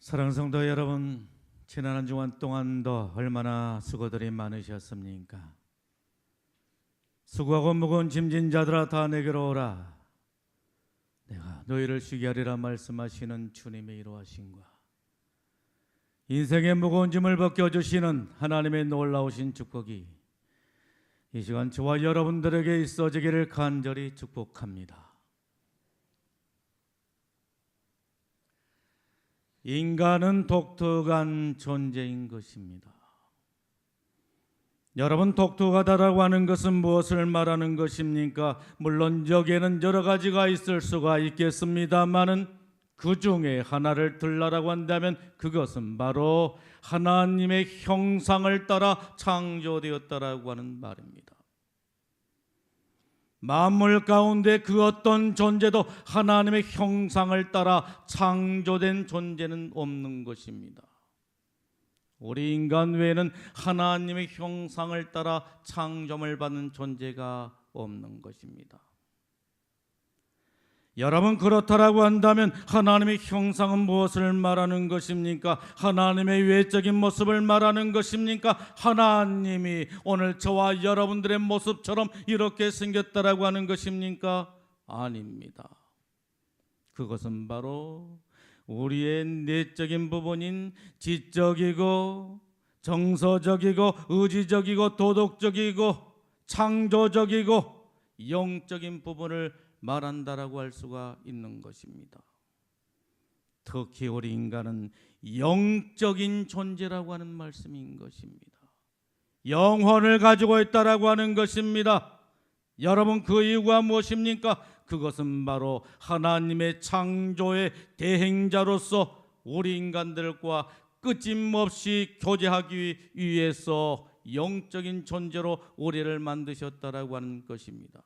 사랑하는 성도 여러분, 지난 한 주간 동안도 얼마나 수고들이 많으셨습니까? 수고하고 무거운 짐진 자들아 다 내게로 오라. 내가 너희를 쉬게 하리라 말씀하시는 주님의 이로하심과 인생의 무거운 짐을 벗겨주시는 하나님의 놀라우신 축복이 이 시간 저와 여러분들에게 있어지기를 간절히 축복합니다. 인간은 독특한 존재인 것입니다. 여러분, 독특하다라고 하는 것은 무엇을 말하는 것입니까? 물론 여기에는 여러 가지가 있을 수가 있겠습니다마는 그 중에 하나를 들라라고 한다면 그것은 바로 하나님의 형상을 따라 창조되었다라고 하는 말입니다. 만물 가운데 그 어떤 존재도 하나님의 형상을 따라 창조된 존재는 없는 것입니다. 우리 인간 외에는 하나님의 형상을 따라 창조를 받는 존재가 없는 것입니다. 여러분, 그렇다라고 한다면 하나님의 형상은 무엇을 말하는 것입니까? 하나님의 외적인 모습을 말하는 것입니까? 하나님이 오늘 저와 여러분들의 모습처럼 이렇게 생겼다라고 하는 것입니까? 아닙니다. 그것은 바로 우리의 내적인 부분인 지적이고 정서적이고 의지적이고 도덕적이고 창조적이고 영적인 부분을 말한다라고 할 수가 있는 것입니다. 특히 우리 인간은 영적인 존재라고 하는 말씀인 것입니다. 영혼을 가지고 있다라고 하는 것입니다. 여러분, 그 이유가 무엇입니까? 그것은 바로 하나님의 창조의 대행자로서 우리 인간들과 끊임없이 교제하기 위해서 영적인 존재로 우리를 만드셨다라고 하는 것입니다.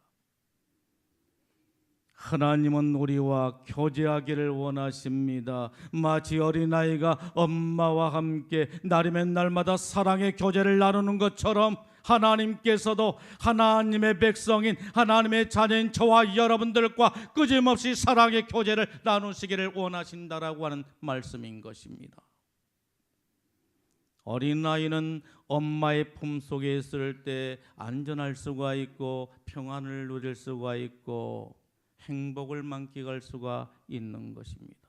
하나님은 우리와 교제하기를 원하십니다. 마치 어린아이가 엄마와 함께 날이면 날마다 사랑의 교제를 나누는 것처럼 하나님께서도 하나님의 백성인 하나님의 자녀인 저와 여러분들과 끊임없이 사랑의 교제를 나누시기를 원하신다라고 하는 말씀인 것입니다. 어린아이는 엄마의 품속에 있을 때 안전할 수가 있고 평안을 누릴 수가 있고 행복을 만끽할 수가 있는 것입니다.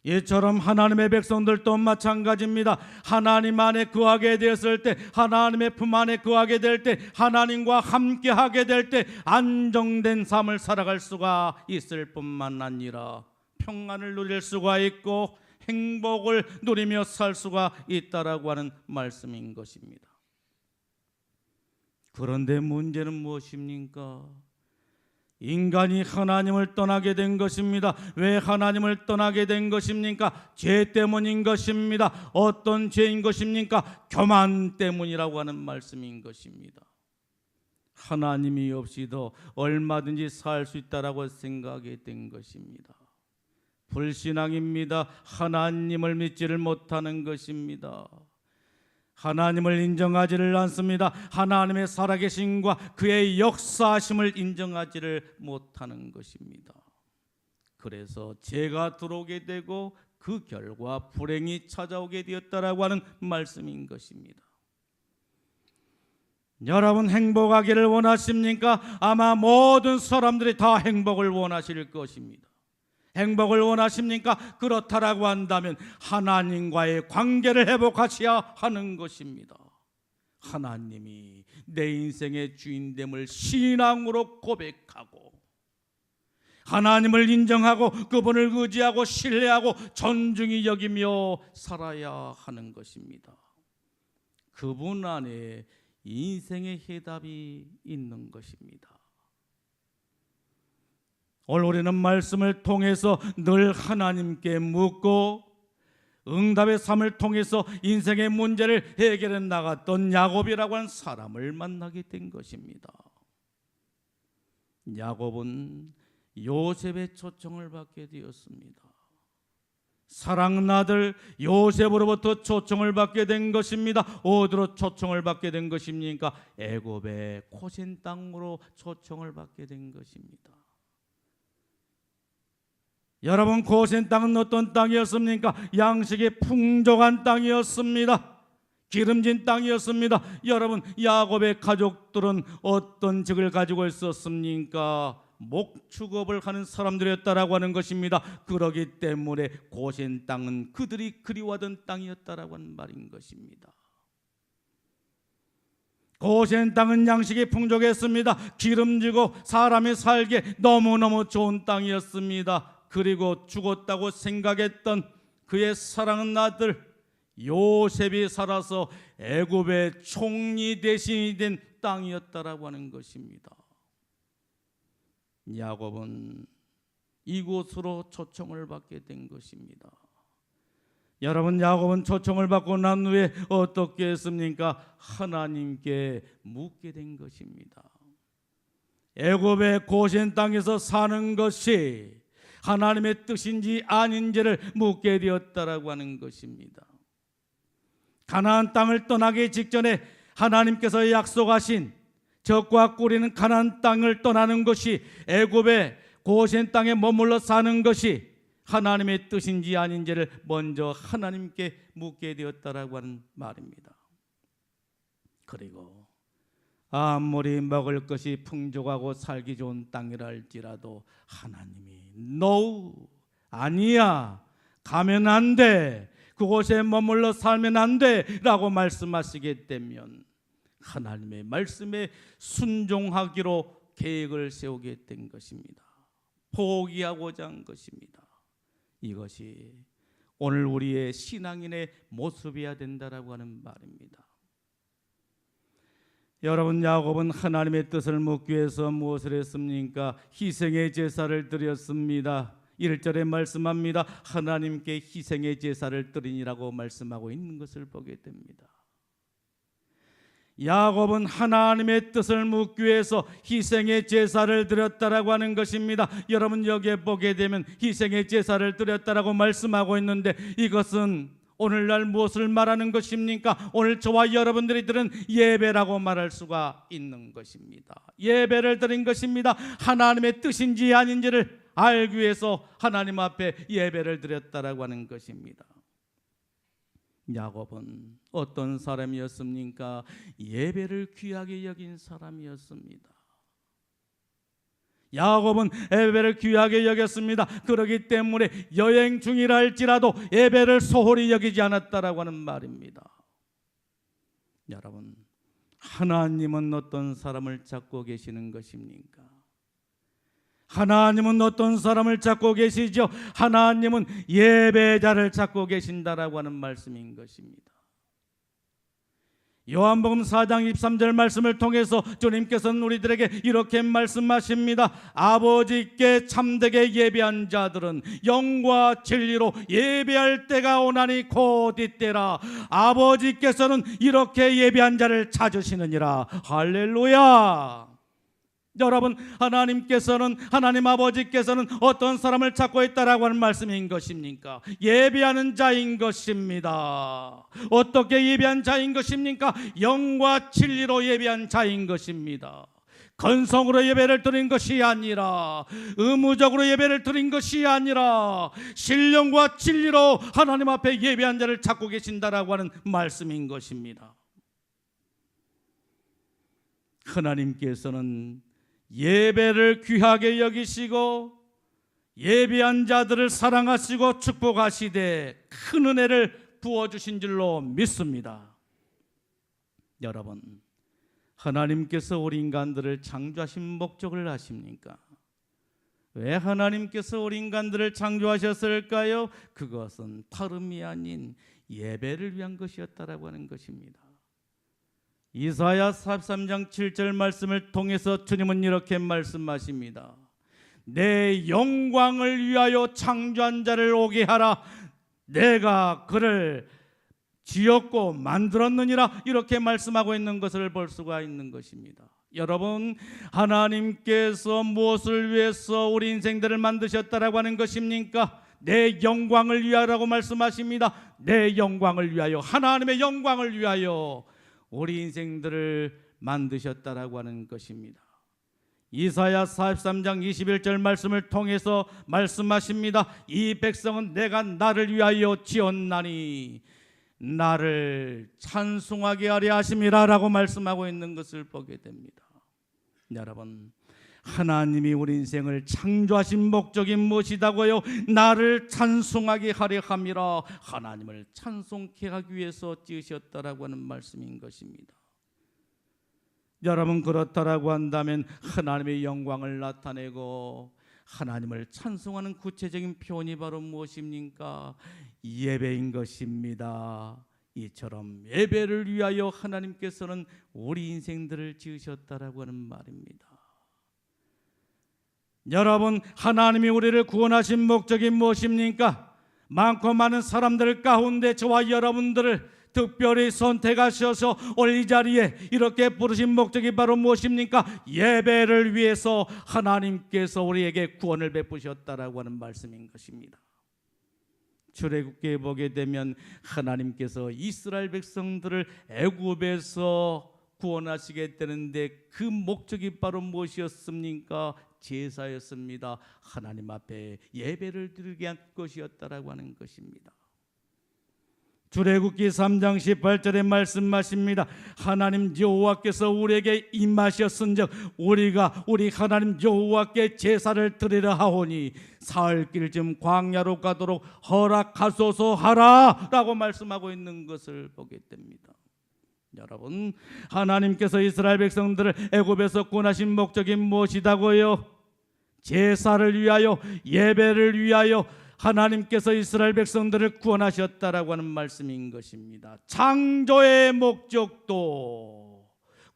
이처럼 하나님의 백성들도 마찬가지입니다. 하나님 안에 거하게 되었을 때, 하나님의 품 안에 거하게 될 때, 하나님과 함께 하게 될 때 안정된 삶을 살아갈 수가 있을 뿐만 아니라 평안을 누릴 수가 있고 행복을 누리며 살 수가 있다라고 하는 말씀인 것입니다. 그런데 문제는 무엇입니까? 인간이 하나님을 떠나게 된 것입니다. 왜 하나님을 떠나게 된 것입니까? 죄 때문인 것입니다. 어떤 죄인 것입니까? 교만 때문이라고 하는 말씀인 것입니다. 하나님이 없이도 얼마든지 살 수 있다라고 생각이 된 것입니다. 불신앙입니다. 하나님을 믿지를 못하는 것입니다. 하나님을 인정하지를 않습니다. 하나님의 살아계심과 그의 역사하심을 인정하지를 못하는 것입니다. 그래서 죄가 들어오게 되고 그 결과 불행이 찾아오게 되었다라고 하는 말씀인 것입니다. 여러분, 행복하기를 원하십니까? 아마 모든 사람들이 다 행복을 원하실 것입니다. 행복을 원하십니까? 그렇다라고 한다면 하나님과의 관계를 회복하셔야 하는 것입니다. 하나님이 내 인생의 주인됨을 신앙으로 고백하고 하나님을 인정하고 그분을 의지하고 신뢰하고 존중히 여기며 살아야 하는 것입니다. 그분 안에 인생의 해답이 있는 것입니다. 오늘 우리는 말씀을 통해서 늘 하나님께 묻고 응답의 삶을 통해서 인생의 문제를 해결해 나갔던 야곱이라고 하는 사람을 만나게 된 것입니다. 야곱은 요셉의 초청을 받게 되었습니다. 사랑하는 아들 요셉으로부터 초청을 받게 된 것입니다. 어디로 초청을 받게 된 것입니까? 애굽의 고센 땅으로 초청을 받게 된 것입니다. 여러분, 고센 땅은 어떤 땅이었습니까? 양식이 풍족한 땅이었습니다. 기름진 땅이었습니다. 여러분, 야곱의 가족들은 어떤 직을 가지고 있었습니까? 목축업을 하는 사람들이었다라고 하는 것입니다. 그러기 때문에 고센 땅은 그들이 그리워하던 땅이었다라고 하는 말인 것입니다. 고센 땅은 양식이 풍족했습니다. 기름지고 사람이 살기에 너무너무 좋은 땅이었습니다. 그리고 죽었다고 생각했던 그의 사랑하는 아들 요셉이 살아서 애굽의 총리 대신이 된 땅이었다라고 하는 것입니다. 야곱은 이곳으로 초청을 받게 된 것입니다. 여러분, 야곱은 초청을 받고 난 후에 어떻게 했습니까? 하나님께 묻게 된 것입니다. 애굽의 고센 땅에서 사는 것이 하나님의 뜻인지 아닌지를 묻게 되었다라고 하는 것입니다. 가나안 땅을 떠나기 직전에 하나님께서 약속하신 적과 꿀이는 가나안 땅을 떠나는 것이, 애굽의 고센 땅에 머물러 사는 것이 하나님의 뜻인지 아닌지를 먼저 하나님께 묻게 되었다라고 하는 말입니다. 그리고 아무리 먹을 것이 풍족하고 살기 좋은 땅이라 할지라도 하나님이 No, 아니야, 가면 안 돼, 그곳에 머물러 살면 안 돼 라고 말씀하시게 되면 하나님의 말씀에 순종하기로 계획을 세우게 된 것입니다. 포기하고자 한 것입니다. 이것이 오늘 우리의 신앙인의 모습이어야 된다라고 하는 말입니다. 여러분, 야곱은 하나님의 뜻을 묻기 위해서 무엇을 했습니까? 희생의 제사를 드렸습니다. 1절에 말씀합니다. 하나님께 희생의 제사를 드리니라고 말씀하고 있는 것을 보게 됩니다. 야곱은 하나님의 뜻을 묻기 위해서 희생의 제사를 드렸다라고 하는 것입니다. 여러분, 여기에 보게 되면 희생의 제사를 드렸다라고 말씀하고 있는데 이것은 오늘날 무엇을 말하는 것입니까? 오늘 저와 여러분들이 들은 예배라고 말할 수가 있는 것입니다. 예배를 드린 것입니다. 하나님의 뜻인지 아닌지를 알기 위해서 하나님 앞에 예배를 드렸다라고 하는 것입니다. 야곱은 어떤 사람이었습니까? 예배를 귀하게 여긴 사람이었습니다. 야곱은 예배를 귀하게 여겼습니다. 그렇기 때문에 여행 중이라 할지라도 예배를 소홀히 여기지 않았다라고 하는 말입니다. 여러분, 하나님은 어떤 사람을 찾고 계시는 것입니까? 하나님은 어떤 사람을 찾고 계시죠? 하나님은 예배자를 찾고 계신다라고 하는 말씀인 것입니다. 요한복음 4장 23절 말씀을 통해서 주님께서는 우리들에게 이렇게 말씀하십니다. 아버지께 참되게 예배한 자들은 영과 진리로 예배할 때가 오나니 곧 이때라. 아버지께서는 이렇게 예배한 자를 찾으시느니라. 할렐루야. 여러분, 하나님 아버지께서는 어떤 사람을 찾고 있다라고 하는 말씀인 것입니까? 예배하는 자인 것입니다. 어떻게 예배한 자인 것입니까? 영과 진리로 예배한 자인 것입니다. 건성으로 예배를 드린 것이 아니라, 의무적으로 예배를 드린 것이 아니라 신령과 진리로 하나님 앞에 예배한 자를 찾고 계신다라고 하는 말씀인 것입니다. 하나님께서는 예배를 귀하게 여기시고 예배한 자들을 사랑하시고 축복하시되 큰 은혜를 부어주신 줄로 믿습니다. 여러분, 하나님께서 우리 인간들을 창조하신 목적을 아십니까? 왜 하나님께서 우리 인간들을 창조하셨을까요? 그것은 다름이 아닌 예배를 위한 것이었다라고 하는 것입니다. 이사야 43장 7절 말씀을 통해서 주님은 이렇게 말씀하십니다. 내 영광을 위하여 창조한 자를 오게 하라. 내가 그를 지었고 만들었느니라. 이렇게 말씀하고 있는 것을 볼 수가 있는 것입니다. 여러분, 하나님께서 무엇을 위해서 우리 인생들을 만드셨다라고 하는 것입니까? 내 영광을 위하라고 말씀하십니다. 내 영광을 위하여, 하나님의 영광을 위하여 우리 인생들을 만드셨다라고 하는 것입니다. 이사야 43장 21절 말씀을 통해서 말씀하십니다. 이 백성은 내가 나를 위하여 지었나니 나를 찬송하게 하려 하심이라 라고 말씀하고 있는 것을 보게 됩니다. 여러분, 하나님이 우리 인생을 창조하신 목적이 무엇이다고요? 나를 찬송하게 하려 함이라. 하나님을 찬송케 하기 위해서 지으셨다라고 하는 말씀인 것입니다. 여러분, 그렇다라고 한다면 하나님의 영광을 나타내고 하나님을 찬송하는 구체적인 표현이 바로 무엇입니까? 예배인 것입니다. 이처럼 예배를 위하여 하나님께서는 우리 인생들을 지으셨다라고 하는 말입니다. 여러분, 하나님이 우리를 구원하신 목적이 무엇입니까? 많고 많은 사람들 가운데 저와 여러분들을 특별히 선택하셔서 오늘 이 자리에 이렇게 부르신 목적이 바로 무엇입니까? 예배를 위해서 하나님께서 우리에게 구원을 베푸셨다라고 하는 말씀인 것입니다. 출애굽기에 보게 되면 하나님께서 이스라엘 백성들을 애굽에서 구원하시게 되는데 그 목적이 바로 무엇이었습니까? 제사였습니다. 하나님 앞에 예배를 드리게 한 것이었다라고 하는 것입니다. 출애굽기 3장 18절에 말씀하십니다. 하나님 여호와께서 우리에게 임하셨은즉 우리가 우리 하나님 여호와께 제사를 드리려 하오니 사흘길쯤 광야로 가도록 허락하소서 하라 라고 말씀하고 있는 것을 보게 됩니다. 여러분, 하나님께서 이스라엘 백성들을 애굽에서 구원하신 목적이 무엇이다고요? 제사를 위하여, 예배를 위하여 하나님께서 이스라엘 백성들을 구원하셨다라고 하는 말씀인 것입니다. 창조의 목적도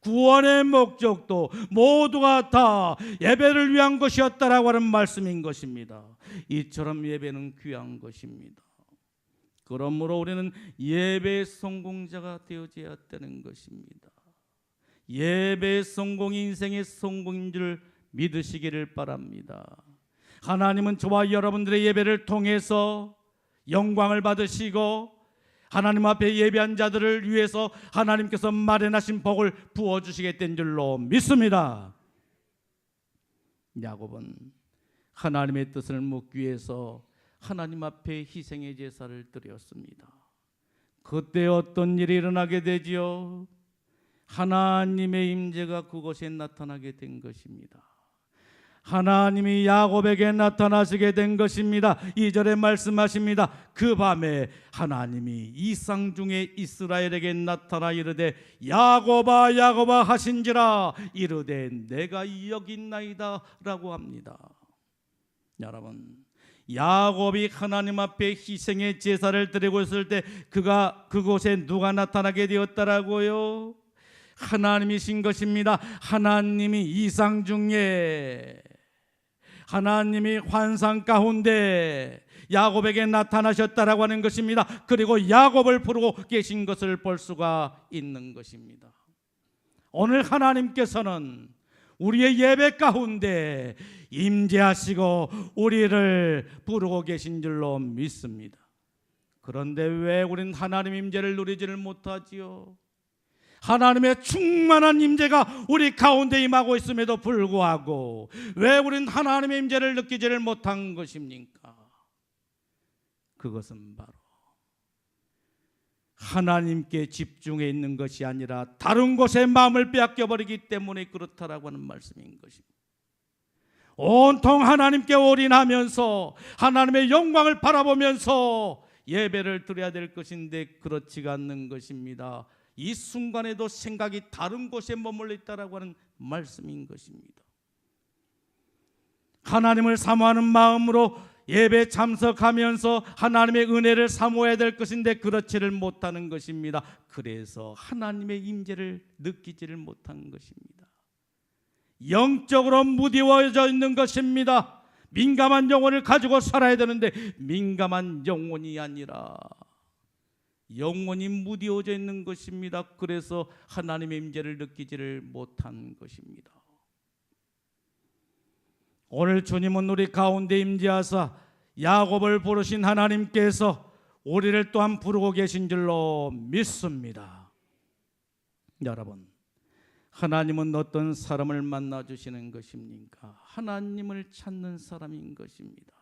구원의 목적도 모두가 다 예배를 위한 것이었다라고 하는 말씀인 것입니다. 이처럼 예배는 귀한 것입니다. 그러므로 우리는 예배의 성공자가 되어져야 되는 것입니다. 예배의 성공이 인생의 성공인 줄 믿으시기를 바랍니다. 하나님은 저와 여러분들의 예배를 통해서 영광을 받으시고 하나님 앞에 예배한 자들을 위해서 하나님께서 마련하신 복을 부어주시게 된 줄로 믿습니다. 야곱은 하나님의 뜻을 묻기 위해서 하나님 앞에 희생의 제사를 드렸습니다. 그때 어떤 일이 일어나게 되지요? 하나님의 임재가 그곳에 나타나게 된 것입니다. 하나님이 야곱에게 나타나시게 된 것입니다. 2절에 말씀하십니다. 그 밤에 하나님이 이상 중에 이스라엘에게 나타나 이르되 야곱아 야곱아 하신지라 이르되 내가 여기 있나이다 라고 합니다. 여러분, 야곱이 하나님 앞에 희생의 제사를 드리고 있을 때 그곳에 누가 나타나게 되었다라고요? 하나님이신 것입니다. 하나님이 이상 중에 하나님이 환상 가운데 야곱에게 나타나셨다라고 하는 것입니다. 그리고 야곱을 부르고 계신 것을 볼 수가 있는 것입니다. 오늘 하나님께서는 우리의 예배 가운데 임재하시고 우리를 부르고 계신 줄로 믿습니다. 그런데 왜 우리는 하나님 임재를 누리지를 못하지요? 하나님의 충만한 임재가 우리 가운데 임하고 있음에도 불구하고 왜 우리는 하나님의 임재를 느끼지를 못한 것입니까? 그것은 바로 하나님께 집중해 있는 것이 아니라 다른 곳에 마음을 빼앗겨버리기 때문에 그렇다라고 하는 말씀인 것입니다. 온통 하나님께 올인하면서 하나님의 영광을 바라보면서 예배를 드려야 될 것인데 그렇지가 않는 것입니다. 이 순간에도 생각이 다른 곳에 머물러 있다라고 하는 말씀인 것입니다. 하나님을 사모하는 마음으로 예배 참석하면서 하나님의 은혜를 사모해야 될 것인데 그렇지를 못하는 것입니다. 그래서 하나님의 임재를 느끼지를 못한 것입니다. 영적으로 무디워져 있는 것입니다. 민감한 영혼을 가지고 살아야 되는데 민감한 영혼이 아니라 영혼이 무디워져 있는 것입니다. 그래서 하나님의 임재를 느끼지를 못한 것입니다. 오늘 주님은 우리 가운데 임재하사 야곱을 부르신 하나님께서 우리를 또한 부르고 계신 줄로 믿습니다. 여러분, 하나님은 어떤 사람을 만나주시는 것입니까? 하나님을 찾는 사람인 것입니다.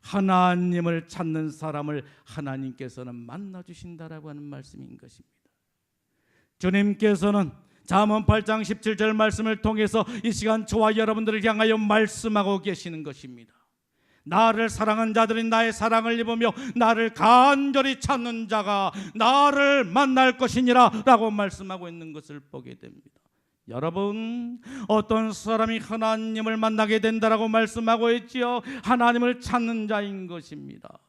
하나님을 찾는 사람을 하나님께서는 만나주신다라고 하는 말씀인 것입니다. 주님께서는 잠언 8장 17절 말씀을 통해서 이 시간 저와 여러분들을 향하여 말씀하고 계시는 것입니다. 나를 사랑한 자들이 나의 사랑을 입으며 나를 간절히 찾는 자가 나를 만날 것이니라 라고 말씀하고 있는 것을 보게 됩니다. 여러분, 어떤 사람이 하나님을 만나게 된다라고 말씀하고 있지요? 하나님을 찾는 자인 것입니다.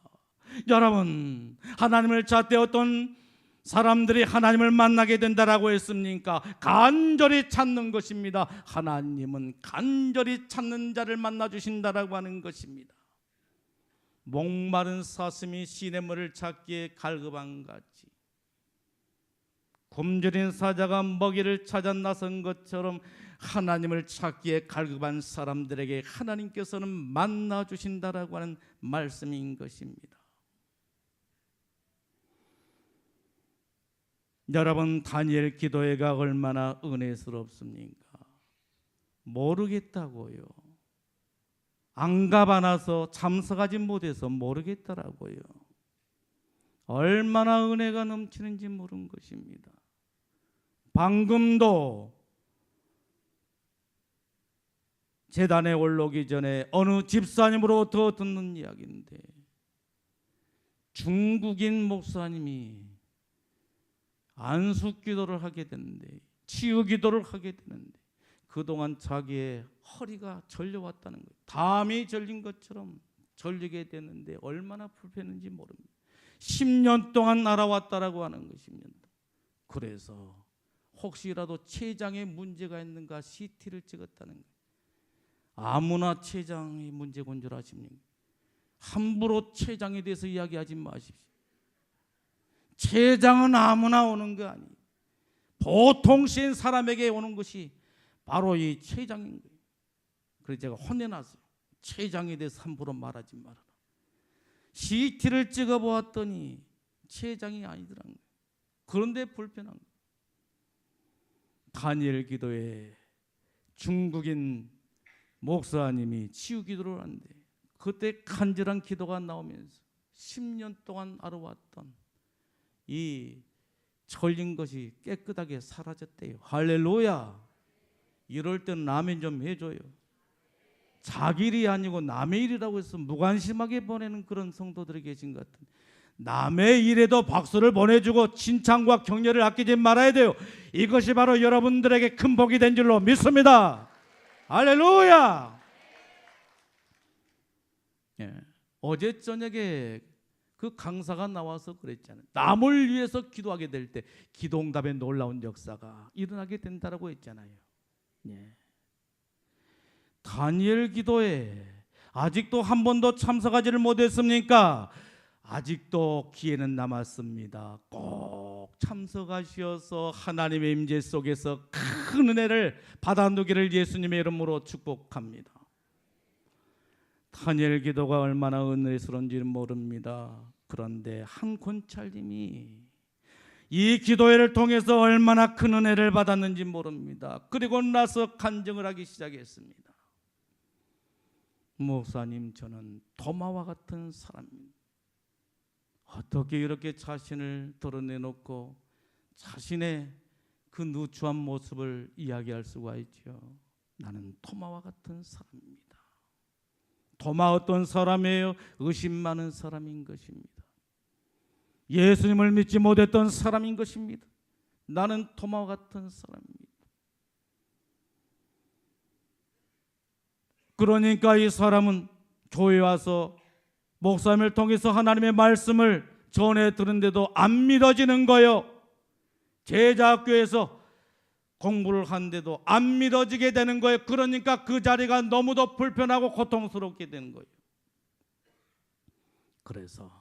여러분, 하나님을 찾되 어떤 사람들이 하나님을 만나게 된다라고 했습니까? 간절히 찾는 것입니다. 하나님은 간절히 찾는 자를 만나 주신다라고 하는 것입니다. 목마른 사슴이 시냇물을 찾기에 갈급한 같이 굶주린 사자가 먹이를 찾아 나선 것처럼 하나님을 찾기에 갈급한 사람들에게 하나님께서는 만나 주신다라고 하는 말씀인 것입니다. 여러분, 다니엘 기도회가 얼마나 은혜스럽습니까? 모르겠다고요. 안 가봐놔서 참석하지 못해서 모르겠더라고요. 얼마나 은혜가 넘치는지 모르는 것입니다. 방금도 제단에 올라오기 전에 어느 집사님으로부터 듣는 이야기인데, 중국인 목사님이 안수 기도를 하게 되는데, 치유 기도를 하게 되는데, 그동안 자기의 허리가 절려왔다는 거예요. 담이 절린 것처럼 절리게 됐는데 얼마나 불편한지 모릅니다. 10년 동안 알아왔다라고 하는 것입니다. 그래서 혹시라도 췌장에 문제가 있는가 CT를 찍었다는 거예요. 아무나 췌장에 문제가 온 줄 아십니까? 함부로 췌장에 대해서 이야기하지 마십시오. 췌장은 아무나 오는 거 아니에요. 보통 시인 사람에게 오는 것이 바로 이 췌장인 거예요. 그래서 제가 혼내놨어요. 췌장에 대해서 함부로 말하지 말아라. CT를 찍어보았더니 췌장이 아니더란 거예요. 그런데 불편한 거예요. 다니엘 기도에 중국인 목사님이 치유 기도를 하는데, 그때 간절한 기도가 나오면서 10년 동안 알아왔던 이 절린 것이 깨끗하게 사라졌대요. 할렐루야. 이럴 때는 아멘 좀 해줘요. 자기 일이 아니고 남의 일이라고 해서 무관심하게 보내는 그런 성도들이 계신 것 같은, 남의 일에도 박수를 보내주고 칭찬과 격려를 아끼지 말아야 돼요. 이것이 바로 여러분들에게 큰 복이 된 줄로 믿습니다. 할렐루야. 예, 어제 저녁에 그 강사가 나와서 그랬잖아요. 남을 위해서 기도하게 될 때 기도응답의 놀라운 역사가 일어나게 된다라고 했잖아요. 예. 다니엘 기도에 아직도 한 번도 참석하지를 못했습니까? 아직도 기회는 남았습니다. 꼭 참석하셔서 하나님의 임재 속에서 큰 은혜를 받아누기를 예수님의 이름으로 축복합니다. 다니엘 기도가 얼마나 은혜스러운지는 모릅니다. 그런데 한 권찰님이 이 기도회를 통해서 얼마나 큰 은혜를 받았는지 모릅니다. 그리고 나서 간증을 하기 시작했습니다. 목사님, 저는 도마와 같은 사람입니다. 어떻게 이렇게 자신을 드러내놓고 자신의 그 누추한 모습을 이야기할 수가 있죠? 나는 도마와 같은 사람입니다. 도마 어떤 사람이에요? 의심 많은 사람인 것입니다. 예수님을 믿지 못했던 사람인 것입니다. 나는 도마와 같은 사람입니다. 그러니까 이 사람은 교회에 와서 목사님을 통해서 하나님의 말씀을 전해 들은데도 안 믿어지는 거예요. 제자학교에서 공부를 하는데도 안 믿어지게 되는 거예요. 그러니까 그 자리가 너무도 불편하고 고통스럽게 되는 거예요. 그래서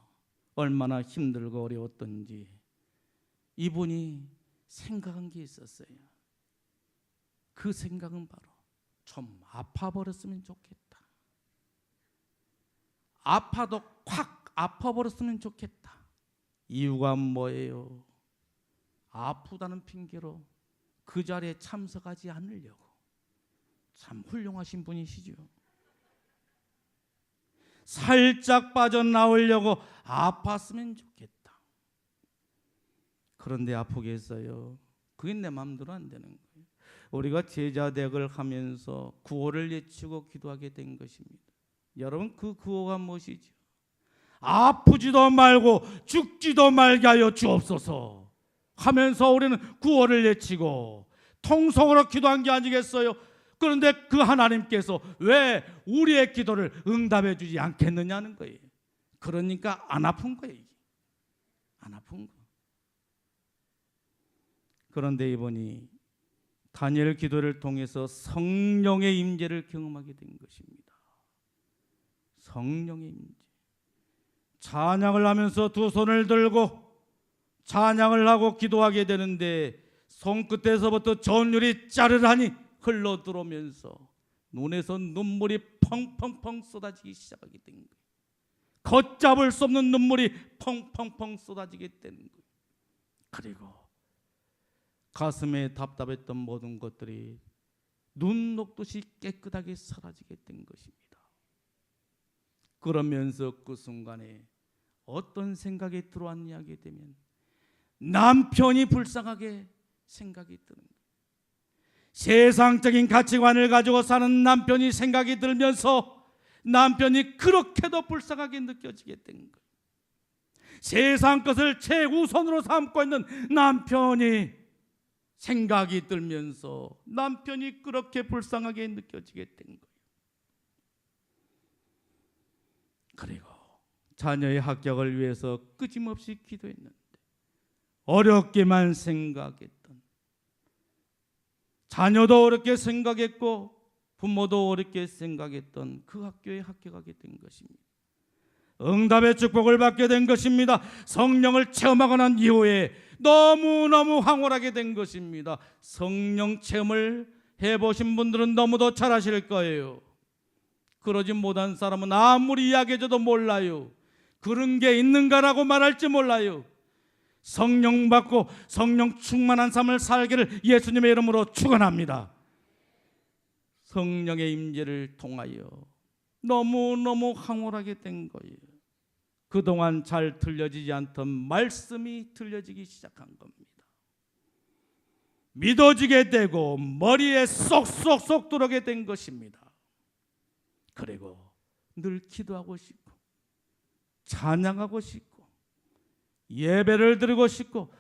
얼마나 힘들고 어려웠던지 이분이 생각한 게 있었어요. 그 생각은 바로 좀 아파버렸으면 좋겠다. 아파도 콱 아파버렸으면 좋겠다. 이유가 뭐예요? 아프다는 핑계로 그 자리에 참석하지 않으려고. 참 훌륭하신 분이시죠. 살짝 빠져나오려고 아팠으면 좋겠다. 그런데 아프게 했어요. 그게 내 마음대로 안 되는 거예요. 우리가 제자대학을 하면서 구호를 외치고 기도하게 된 것입니다. 여러분, 그 구호가 무엇이죠? 아프지도 말고 죽지도 말게 하여 주옵소서 하면서 우리는 구호를 외치고 통성으로 기도한 게 아니겠어요? 그런데 그 하나님께서 왜 우리의 기도를 응답해 주지 않겠느냐는 거예요. 그러니까 안 아픈 거예요. 안 아픈 거. 그런데 이번이 다니엘 기도를 통해서 성령의 임재를 경험하게 된 것입니다. 성령의 임재. 찬양을 하면서 두 손을 들고 찬양을 하고 기도하게 되는데 손끝에서부터 전율이 짜르르하니 흘러 들어오면서 눈에서 눈물이 펑펑펑 쏟아지기 시작하게 된 거예요. 걷잡을 수 없는 눈물이 펑펑펑 쏟아지게 되는 거예요. 그리고 가슴에 답답했던 모든 것들이 눈 녹듯이 깨끗하게 사라지게 된 것입니다. 그러면서 그 순간에 어떤 생각이 들어왔냐 하게 되면 남편이 불쌍하게 생각이 드는 거예요. 세상적인 가치관을 가지고 사는 남편이 생각이 들면서 남편이 그렇게도 불쌍하게 느껴지게 된 거예요. 세상 것을 최우선으로 삼고 있는 남편이 생각이 들면서 남편이 그렇게 불쌍하게 느껴지게 된 거예요. 그리고 자녀의 합격을 위해서 끊임없이 기도했는데 어렵게만 생각했던, 자녀도 어렵게 생각했고 부모도 어렵게 생각했던 그 학교에 합격하게 된 것입니다. 응답의 축복을 받게 된 것입니다. 성령을 체험하고 난 이후에 너무너무 황홀하게 된 것입니다. 성령 체험을 해보신 분들은 너무도 잘 아실 거예요. 그러지 못한 사람은 아무리 이야기해줘도 몰라요. 그런 게 있는가라고 말할지 몰라요. 성령 받고 성령 충만한 삶을 살기를 예수님의 이름으로 축원합니다. 성령의 임재를 통하여 너무너무 황홀하게 된 거예요. 그동안 잘 들려지지 않던 말씀이 들려지기 시작한 겁니다. 믿어지게 되고 머리에 쏙쏙쏙 들어오게 된 것입니다. 그리고 늘 기도하고 싶고 찬양하고 싶고 예배를 드리고 싶고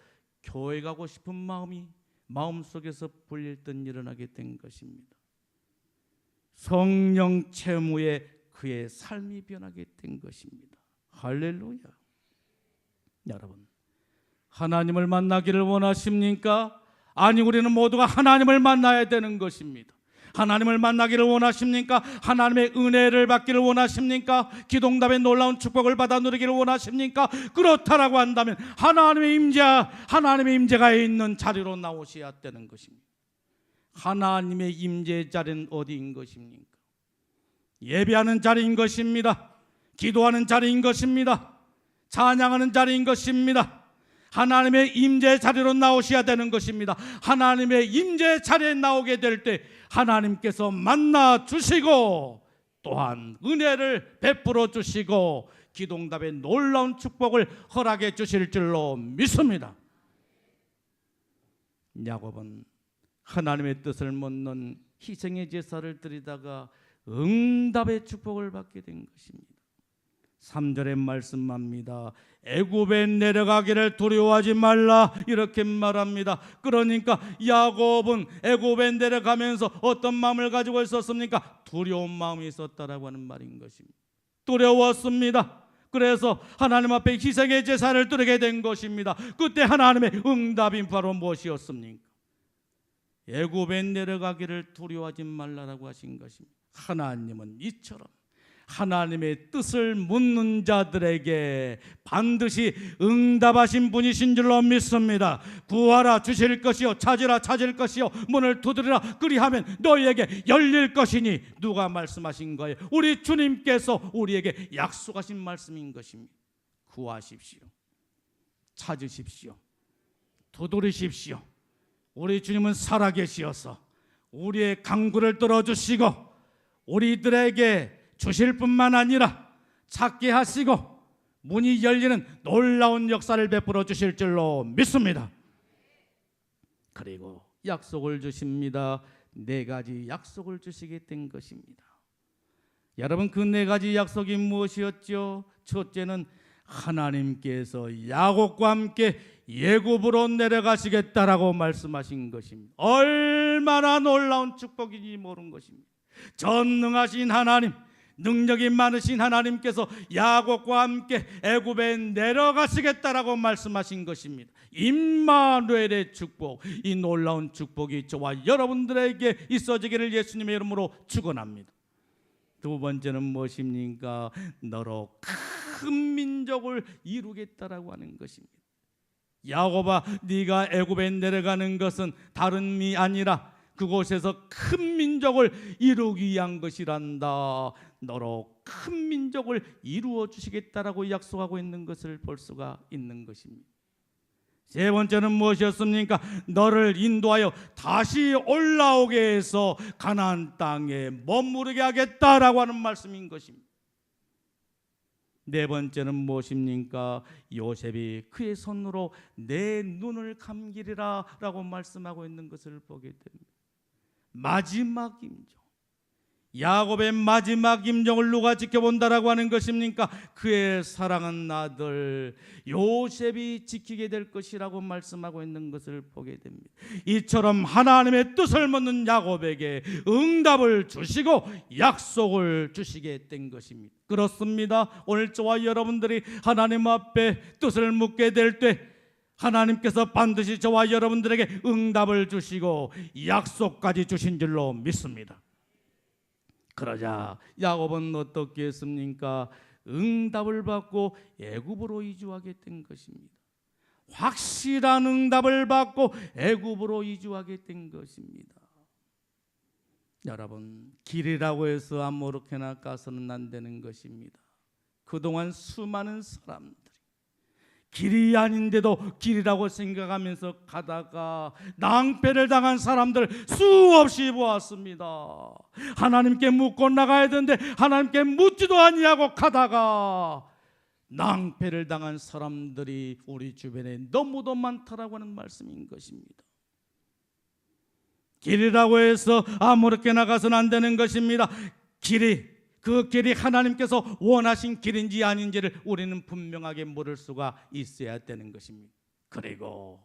교회 가고 싶은 마음이 마음속에서 불릴 듯 일어나게 된 것입니다. 성령 체험 후에 그의 삶이 변하게 된 것입니다. 할렐루야. 여러분, 하나님을 만나기를 원하십니까? 아니, 우리는 모두가 하나님을 만나야 되는 것입니다. 하나님을 만나기를 원하십니까? 하나님의 은혜를 받기를 원하십니까? 기도응답의 놀라운 축복을 받아 누리기를 원하십니까? 그렇다라고 한다면 하나님의 임재가 있는 자리로 나오셔야 되는 것입니다. 하나님의 임재의 자리는 어디인 것입니까? 예배하는 자리인 것입니다. 기도하는 자리인 것입니다. 찬양하는 자리인 것입니다. 하나님의 임재의 자리로 나오셔야 되는 것입니다. 하나님의 임재의 자리에 나오게 될 때 하나님께서 만나 주시고 또한 은혜를 베풀어 주시고 기도응답의 놀라운 축복을 허락해 주실 줄로 믿습니다. 야곱은 하나님의 뜻을 묻는 희생의 제사를 드리다가 응답의 축복을 받게 된 것입니다. 3절의 말씀합니다. 애굽에 내려가기를 두려워하지 말라 이렇게 말합니다. 그러니까 야곱은 애굽에 내려가면서 어떤 마음을 가지고 있었습니까? 두려운 마음이 있었다라고 하는 말인 것입니다. 두려웠습니다. 그래서 하나님 앞에 희생의 제사를 드리게 된 것입니다. 그때 하나님의 응답이 바로 무엇이었습니까? 애굽에 내려가기를 두려워하지 말라라고 하신 것입니다. 하나님은 이처럼 하나님의 뜻을 묻는 자들에게 반드시 응답하신 분이신 줄로 믿습니다. 구하라 주실 것이요 찾으라 찾을 것이요 문을 두드리라 그리하면 너희에게 열릴 것이니 누가 말씀하신 거예요? 우리 주님께서 우리에게 약속하신 말씀인 것입니다. 구하십시오, 찾으십시오, 두드리십시오, 우리 주님은 살아계시어서 우리의 간구를 들어주시고 우리들에게 주실 뿐만 아니라 찾게 하시고 문이 열리는 놀라운 역사를 베풀어 주실 줄로 믿습니다. 그리고 약속을 주십니다. 4가지 약속을 주시게 된 것입니다. 여러분, 그 4가지 약속이 무엇이었죠? 첫째는 하나님께서 야곱과 함께 애굽으로 내려가시겠다라고 말씀하신 것입니다. 얼마나 놀라운 축복인지 모르는 것입니다. 전능하신 하나님, 능력이 많으신 하나님께서 야곱과 함께 애굽에 내려가시겠다라고 말씀하신 것입니다. 임마누엘의 축복, 이 놀라운 축복이 저와 여러분들에게 있어지기를 예수님의 이름으로 축원합니다. 두 번째는 무엇입니까? 너로 큰 민족을 이루겠다라고 하는 것입니다. 야곱아, 네가 애굽에 내려가는 것은 다름이 아니라 그곳에서 큰 민족을 이루기 위한 것이란다. 너로 큰 민족을 이루어 주시겠다라고 약속하고 있는 것을 볼 수가 있는 것입니다. 세 번째는 무엇이었습니까? 너를 인도하여 다시 올라오게 해서 가나안 땅에 머무르게 하겠다라고 하는 말씀인 것입니다. 네 번째는 무엇입니까? 요셉이 그의 손으로 내 눈을 감기리라 라고 말씀하고 있는 것을 보게 됩니다. 마지막 임종, 야곱의 마지막 임종을 누가 지켜본다라고 하는 것입니까? 그의 사랑하는 아들 요셉이 지키게 될 것이라고 말씀하고 있는 것을 보게 됩니다. 이처럼 하나님의 뜻을 묻는 야곱에게 응답을 주시고 약속을 주시게 된 것입니다. 그렇습니다. 오늘 저와 여러분들이 하나님 앞에 뜻을 묻게 될 때 하나님께서 반드시 저와 여러분들에게 응답을 주시고 약속까지 주신 줄로 믿습니다. 그러자 야곱은 어떻게 했습니까? 응답을 받고 애굽으로 이주하게 된 것입니다. 확실한 응답을 받고 애굽으로 이주하게 된 것입니다. 여러분, 길이라고 해서 아무렇게나 가서는 안 되는 것입니다. 그동안 수많은 사람들이 길이 아닌데도 길이라고 생각하면서 가다가 낭패를 당한 사람들 수없이 보았습니다. 하나님께 묻고 나가야 되는데 하나님께 묻지도 아니하고 가다가 낭패를 당한 사람들이 우리 주변에 너무도 많다라고 하는 말씀인 것입니다. 길이라고 해서 아무렇게나 가서는 안 되는 것입니다. 그 길이 하나님께서 원하신 길인지 아닌지를 우리는 분명하게 물을 수가 있어야 되는 것입니다. 그리고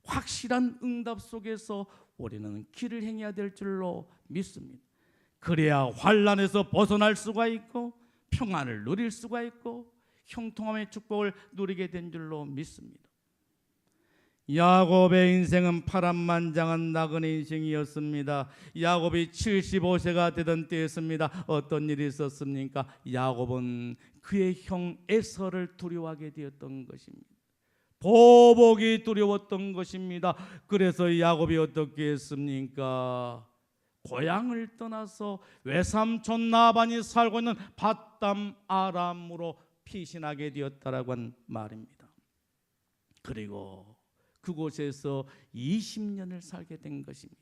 확실한 응답 속에서 우리는 길을 행해야 될 줄로 믿습니다. 그래야 환난에서 벗어날 수가 있고 평안을 누릴 수가 있고 형통함의 축복을 누리게 된 줄로 믿습니다. 야곱의 인생은 파란만장한 나그네 인생이었습니다. 야곱이 75세가 되던 때였습니다. 어떤 일이 있었습니까? 야곱은 그의 형 에서를 두려워하게 되었던 것입니다. 보복이 두려웠던 것입니다. 그래서 야곱이 어떻게 했습니까? 고향을 떠나서 외삼촌 라반이 살고 있는 밧담 아람으로 피신하게 되었다라고 한 말입니다. 그리고 그곳에서 20년을 살게 된 것입니다.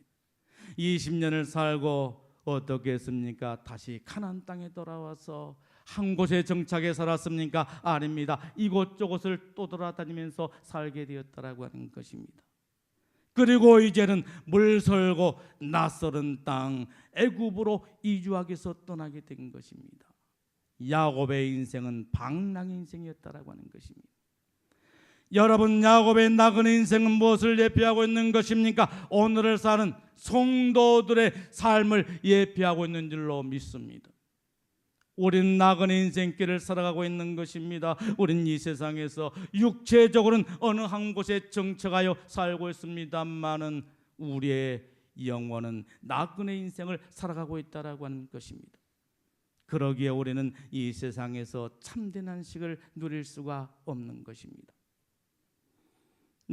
20년을 살고 어떻게 했습니까? 다시 가나안 땅에 돌아와서 한 곳에 정착해 살았습니까? 아닙니다. 이곳저곳을 또 돌아다니면서 살게 되었다라고 하는 것입니다. 그리고 이제는 물설고 낯설은 땅 애굽으로 이주하기 위해서 떠나게 된 것입니다. 야곱의 인생은 방랑 인생이었다라고 하는 것입니다. 여러분, 야곱의 나그네 인생은 무엇을 예표하고 있는 것입니까? 오늘을 사는 성도들의 삶을 예표하고 있는 줄로 믿습니다. 우린 나그네 인생길을 살아가고 있는 것입니다. 우린 이 세상에서 육체적으로는 어느 한 곳에 정착하여 살고 있습니다만은 우리의 영혼은 나그네 인생을 살아가고 있다라고 하는 것입니다. 그러기에 우리는 이 세상에서 참된 안식을 누릴 수가 없는 것입니다.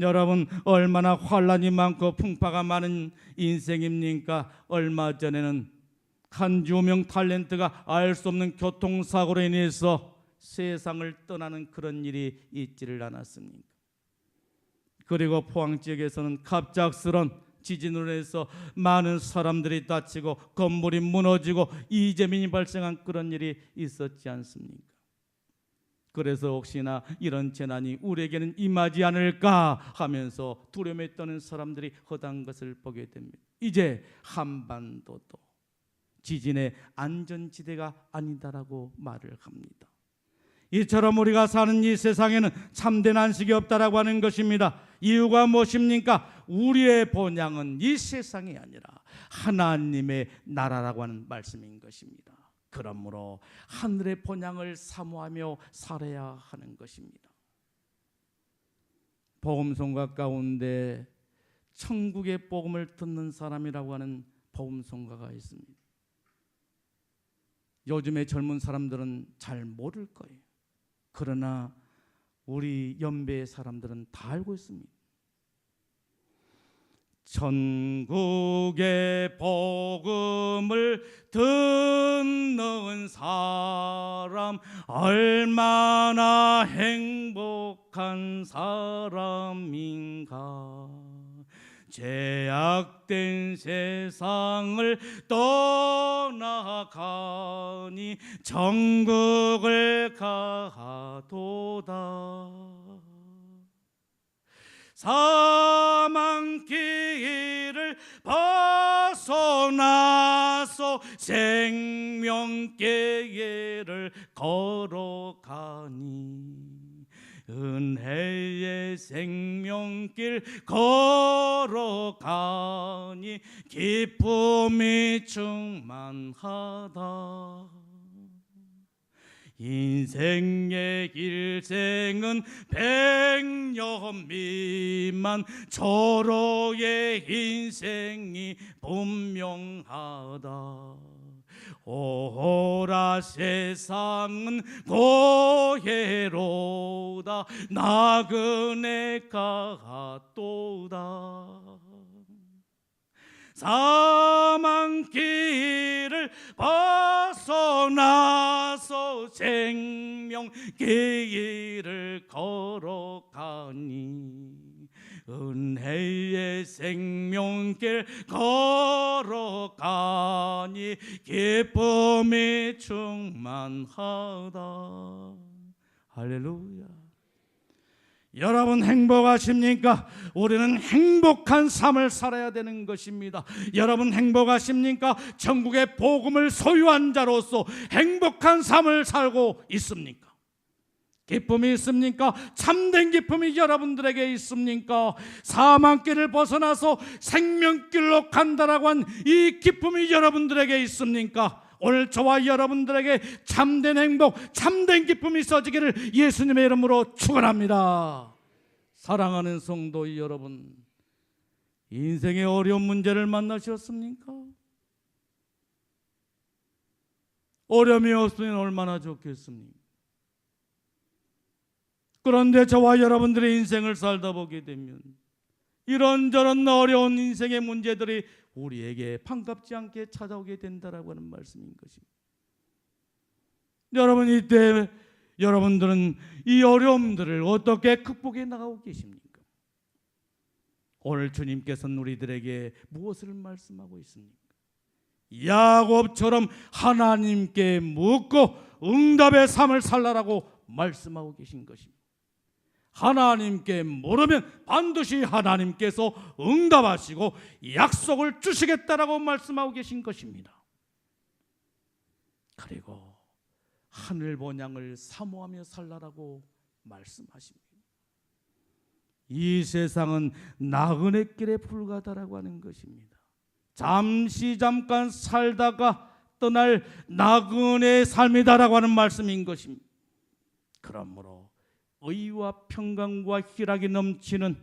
여러분, 얼마나 환난이 많고 풍파가 많은 인생입니까? 얼마 전에는 한 유명 탤런트가 알 수 없는 교통사고로 인해서 세상을 떠나는 그런 일이 있지를 않았습니까? 그리고 포항 지역에서는 갑작스런 지진으로 해서 많은 사람들이 다치고 건물이 무너지고 이재민이 발생한 그런 일이 있었지 않습니까? 그래서 혹시나 이런 재난이 우리에게는 임하지 않을까 하면서 두려움에 떠는 사람들이 허다한 것을 보게 됩니다. 이제 한반도도 지진의 안전지대가 아니다라고 말을 합니다. 이처럼 우리가 사는 이 세상에는 참된 안식이 없다라고 하는 것입니다. 이유가 무엇입니까? 우리의 본향은 이 세상이 아니라 하나님의 나라라고 하는 말씀인 것입니다. 그러므로 하늘의 본향을 사모하며 살아야 하는 것입니다. 복음송가 가운데 천국의 복음을 듣는 사람이라고 하는 복음송가가 있습니다. 요즘의 젊은 사람들은 잘 모를 거예요. 그러나 우리 연배의 사람들은 다 알고 있습니다. 천국의 복음을 듣는 사람 얼마나 행복한 사람인가. 죄악된 세상을 떠나가니 천국을 가도다. 사망길을 벗어나서 생명길을 걸어가니 은혜의 생명길 걸어가니 기쁨이 충만하다. 인생의 일생은 100년 미만 초로의 인생이 분명하다. 오라 세상은 고해로다 나그네 가도다. 사망길을 벗어나서 생명길을 걸어가니 은혜의 생명길 걸어가니 기쁨이 충만하다. 할렐루야. 여러분 행복하십니까? 우리는 행복한 삶을 살아야 되는 것입니다. 여러분 행복하십니까? 천국의 복음을 소유한 자로서 행복한 삶을 살고 있습니까? 기쁨이 있습니까? 참된 기쁨이 여러분들에게 있습니까? 사망길을 벗어나서 생명길로 간다라고 한 이 기쁨이 여러분들에게 있습니까? 오늘 저와 여러분들에게 참된 행복, 참된 기쁨이 있어지기를 예수님의 이름으로 축원합니다. 사랑하는 성도 여러분, 인생의 어려운 문제를 만나셨습니까? 어려움이 없으면 얼마나 좋겠습니까? 그런데 저와 여러분들의 인생을 살다 보게 되면 이런저런 어려운 인생의 문제들이 우리에게 반갑지 않게 찾아오게 된다라고 하는 말씀인 것입니다. 여러분, 이때 여러분들은 이 어려움들을 어떻게 극복해 나가고 계십니까? 오늘 주님께서는 우리들에게 무엇을 말씀하고 있습니까? 야곱처럼 하나님께 묻고 응답의 삶을 살라라고 말씀하고 계신 것입니다. 하나님께 물으면 반드시 하나님께서 응답하시고 약속을 주시겠다라고 말씀하고 계신 것입니다. 그리고 하늘 본향을 사모하며 살라라고 말씀하십니다. 이 세상은 나그네길에 불과하다라고 하는 것입니다. 잠깐 살다가 떠날 나그네의 삶이다라고 하는 말씀인 것입니다. 그러므로 의와 평강과 희락이 넘치는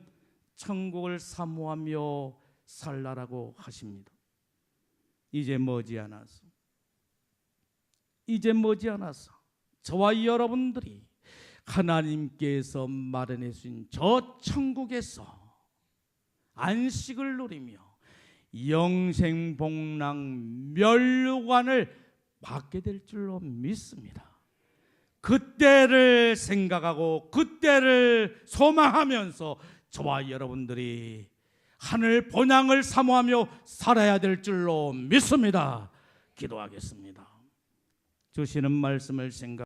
천국을 사모하며 살라라고 하십니다. 이제 머지않아서 저와 여러분들이 하나님께서 마련해 주신 저 천국에서 안식을 누리며 영생복락 멸류관을 받게 될 줄로 믿습니다. 그때를 생각하고 그때를 소망하면서 저와 여러분들이 하늘 본향을 사모하며 살아야 될 줄로 믿습니다. 기도하겠습니다. 주시는 말씀을 생각